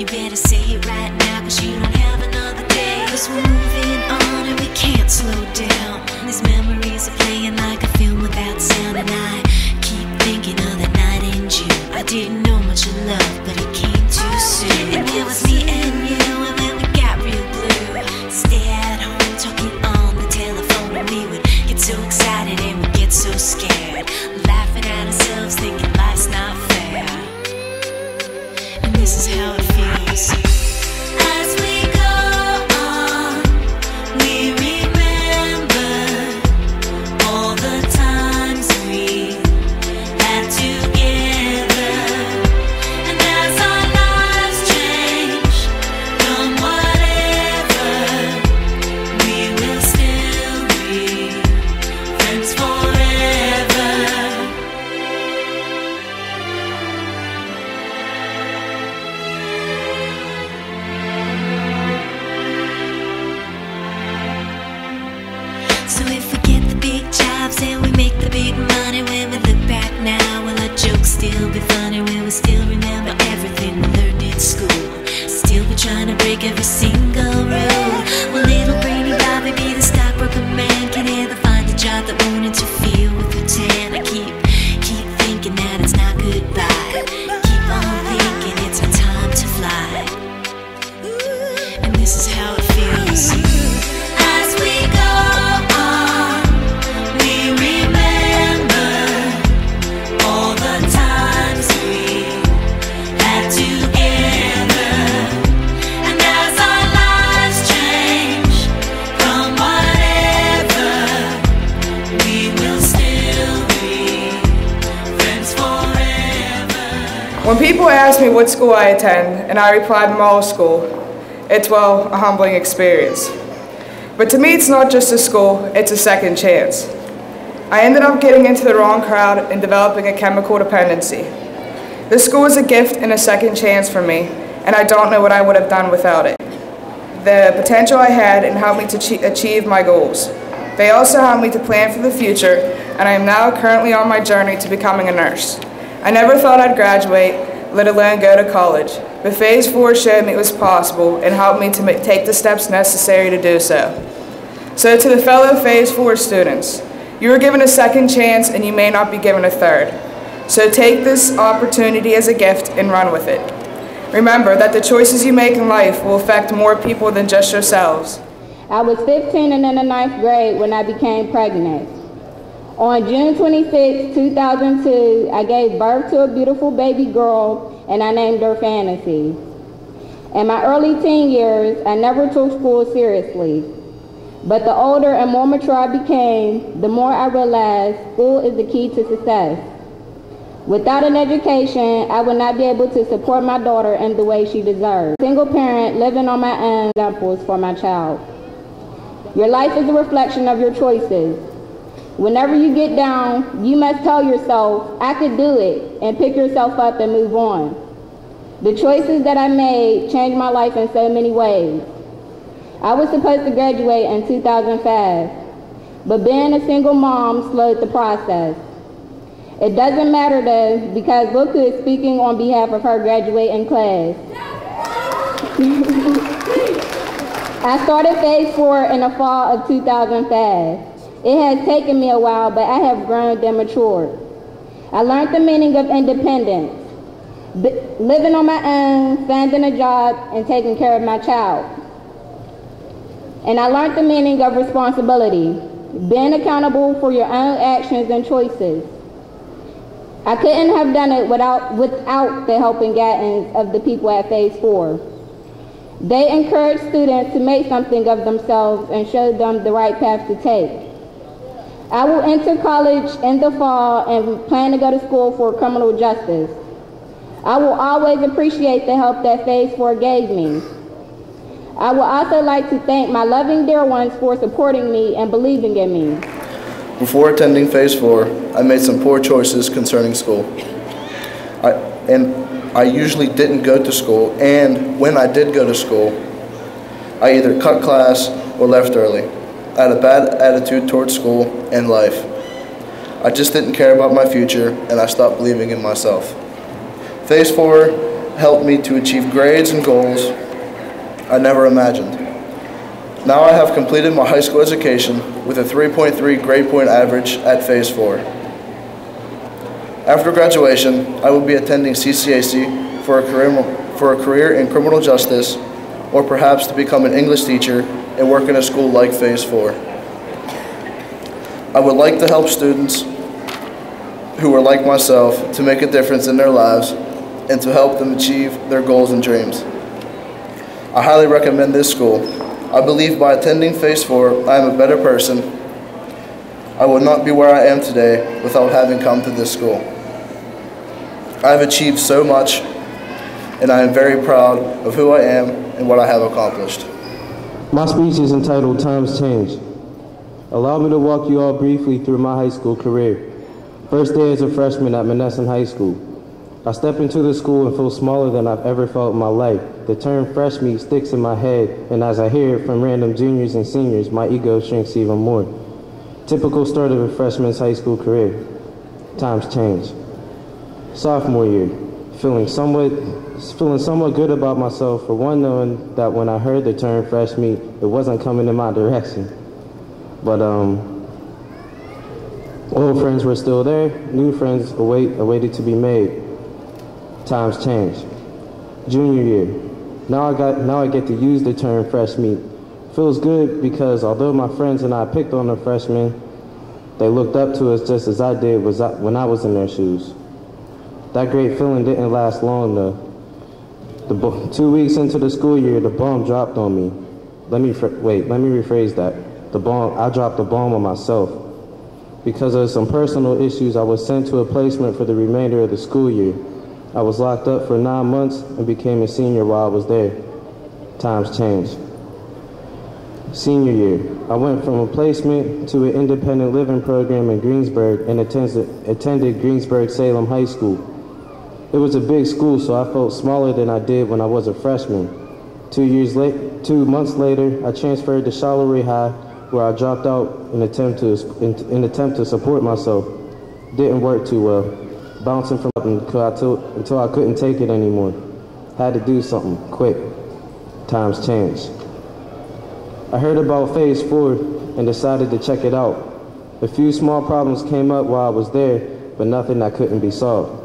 You better say it right now, cause you don't have another day. Cause we're moving on and we can't slow down. These memories are playing like a film without sound. And I keep thinking of that night in June. I didn't know much of love, but it came too soon. And it was me and you, and then we got real blue. Stay at home talking on the telephone, and we would get so excited and we'd get so scared, laughing at ourselves, thinking life's not fair. And this is how it feels. As we go on, we remember all the times we had together. And as our lives change from whatever, we will still be friends forever. So if we get the big jobs and we make the big money, when we look back now, will our jokes still be funny? Will we still remember everything we learned in school? Still be trying to break every single rule? Will little brainy Bobby be the stockbroker man? Can he ever find a job that won't interfere with the tan? I keep thinking that it's not goodbye. Keep on thinking it's our time to fly. And this is how it feels. As we go on, we remember all the times we had together. And as our lives change from whatever, we will still be friends forever. When people ask me what school I attend, and I reply Memorial School, it's, well, a humbling experience. But to me, it's not just a school, it's a second chance. I ended up getting into the wrong crowd and developing a chemical dependency. This school is a gift and a second chance for me, and I don't know what I would have done without it. The potential I had and helped me to achieve my goals. They also helped me to plan for the future, and I am now currently on my journey to becoming a nurse. I never thought I'd graduate, let alone go to college, but Phase 4 showed me it was possible and helped me to take the steps necessary to do so. So to the fellow Phase 4 students, you were given a second chance and you may not be given a third. So take this opportunity as a gift and run with it. Remember that the choices you make in life will affect more people than just yourselves. I was 15 and in the 9th grade when I became pregnant. On June 26, 2002, I gave birth to a beautiful baby girl and I named her Fantasy. In my early teen years, I never took school seriously. But the older and more mature I became, the more I realized school is the key to success. Without an education, I would not be able to support my daughter in the way she deserves. Single parent living on my own examples for my child. Your life is a reflection of your choices. Whenever you get down, you must tell yourself, I could do it, and pick yourself up and move on. The choices that I made changed my life in so many ways. I was supposed to graduate in 2005, but being a single mom slowed the process. It doesn't matter though, because look who is speaking on behalf of her graduating class. I started Phase 4 in the fall of 2005. It has taken me a while, but I have grown and matured. I learned the meaning of independence, living on my own, finding a job, and taking care of my child. And I learned the meaning of responsibility, being accountable for your own actions and choices. I couldn't have done it without the help and guidance of the people at Phase 4. They encourage students to make something of themselves and show them the right path to take. I will enter college in the fall and plan to go to school for criminal justice. I will always appreciate the help that Phase 4 gave me. I would also like to thank my loving dear ones for supporting me and believing in me. Before attending Phase 4, I made some poor choices concerning school. I usually didn't go to school, and when I did go to school, I either cut class or left early. I had a bad attitude towards school and life. I just didn't care about my future, and I stopped believing in myself. Phase 4 helped me to achieve grades and goals I never imagined. Now I have completed my high school education with a 3.3 grade point average at Phase 4. After graduation, I will be attending CCAC for a career in criminal justice, or perhaps to become an English teacher and work in a school like Phase 4. I would like to help students who are like myself to make a difference in their lives and to help them achieve their goals and dreams. I highly recommend this school. I believe by attending Phase 4, I am a better person. I would not be where I am today without having come to this school. I have achieved so much, and I am very proud of who I am and what I have accomplished. My speech is entitled Times Change. Allow me to walk you all briefly through my high school career. First day as a freshman at Monessen High School. I step into the school and feel smaller than I've ever felt in my life. The term fresh meat sticks in my head, and as I hear it from random juniors and seniors, my ego shrinks even more. Typical start of a freshman's high school career. Times change. Sophomore year. Feeling somewhat good about myself, for one, knowing that when I heard the term fresh meat, it wasn't coming in my direction. But old friends were still there, new friends awaited to be made. Times change. Junior year. Now I get to use the term fresh meat. Feels good because although my friends and I picked on the freshmen, they looked up to us just as I did when I was in their shoes. That great feeling didn't last long though. 2 weeks into the school year, the bomb dropped on me. Let me rephrase that. I dropped the bomb on myself. Because of some personal issues, I was sent to a placement for the remainder of the school year. I was locked up for 9 months and became a senior while I was there. Times changed. Senior year, I went from a placement to an independent living program in Greensburg and attended Greensburg-Salem High School. It was a big school, so I felt smaller than I did when I was a freshman. 2 months later, I transferred to Charleroi High, where I dropped out in an attempt to support myself. Didn't work too well. Bouncing from until I couldn't take it anymore. Had to do something quick. Times changed. I heard about Phase 4 and decided to check it out. A few small problems came up while I was there, but nothing that couldn't be solved.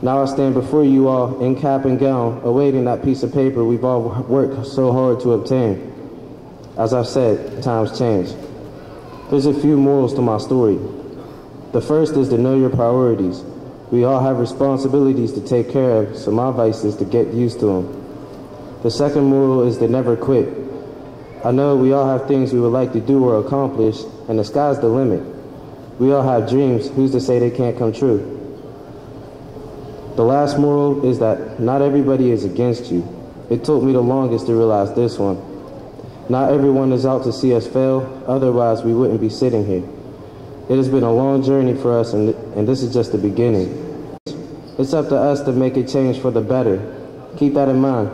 Now I stand before you all in cap and gown, awaiting that piece of paper we've all worked so hard to obtain. As I've said, times change. There's a few morals to my story. The first is to know your priorities. We all have responsibilities to take care of, so my advice is to get used to them. The second moral is to never quit. I know we all have things we would like to do or accomplish, and the sky's the limit. We all have dreams. Who's to say they can't come true? The last moral is that not everybody is against you. It took me the longest to realize this one. Not everyone is out to see us fail, otherwise we wouldn't be sitting here. It has been a long journey for us, and this is just the beginning. It's up to us to make a change for the better. Keep that in mind.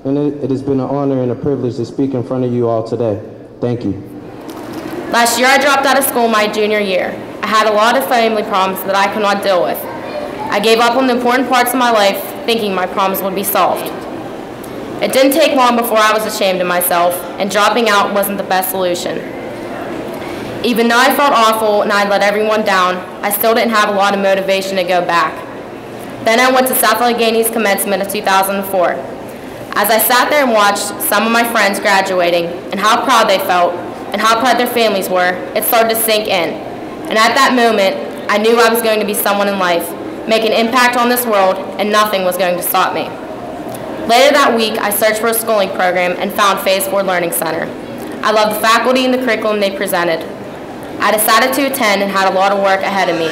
And it has been an honor and a privilege to speak in front of you all today. Thank you. Last year I dropped out of school my junior year. I had a lot of family problems that I could not deal with. I gave up on the important parts of my life, thinking my problems would be solved. It didn't take long before I was ashamed of myself, and dropping out wasn't the best solution. Even though I felt awful and I'd let everyone down, I still didn't have a lot of motivation to go back. Then I went to South Allegheny's commencement of 2004. As I sat there and watched some of my friends graduating and how proud they felt and how proud their families were, it started to sink in. And at that moment, I knew I was going to be someone in life, make an impact on this world, and nothing was going to stop me. Later that week, I searched for a schooling program and found Phase 4 Learning Center. I loved the faculty and the curriculum they presented. I decided to attend and had a lot of work ahead of me.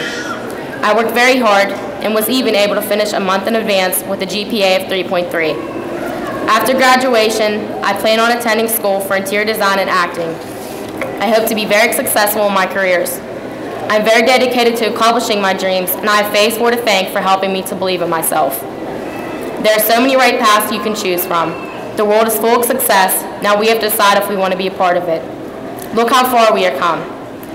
I worked very hard and was even able to finish a month in advance with a GPA of 3.3. After graduation, I plan on attending school for interior design and acting. I hope to be very successful in my careers. I'm very dedicated to accomplishing my dreams, and I have Phase 4 to thank for helping me to believe in myself. There are so many right paths you can choose from. The world is full of success. Now we have to decide if we want to be a part of it. Look how far we have come.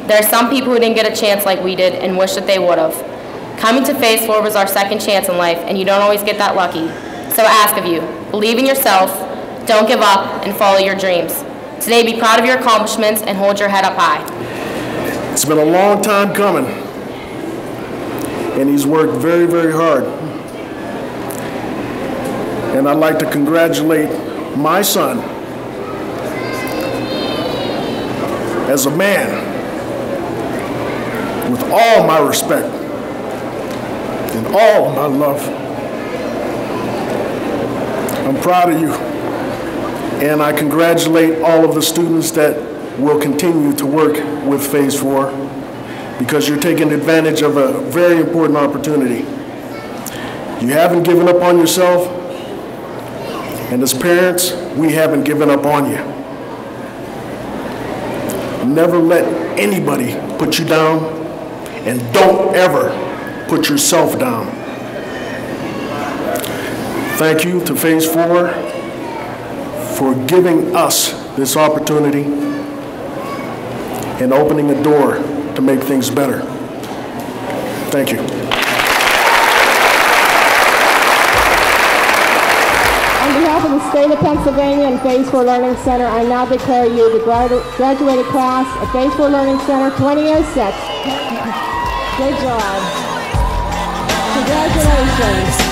There are some people who didn't get a chance like we did and wish that they would have. Coming to Phase 4 was our second chance in life, and you don't always get that lucky. So So I ask of you, believe in yourself, don't give up, and follow your dreams. Today, be proud of your accomplishments and hold your head up high. It's been a long time coming, and he's worked very, very hard. And I'd like to congratulate my son as a man, with all my respect and all my love. I'm proud of you, and I congratulate all of the students that will continue to work with Phase 4 because you're taking advantage of a very important opportunity. You haven't given up on yourself, and as parents, we haven't given up on you. Never let anybody put you down, and don't ever put yourself down. Thank you to Phase 4 for giving us this opportunity and opening a door to make things better. Thank you. On behalf of the state of Pennsylvania and Phase 4 Learning Center, I now declare you the graduated class of Phase 4 Learning Center 2006. Good job. Congratulations.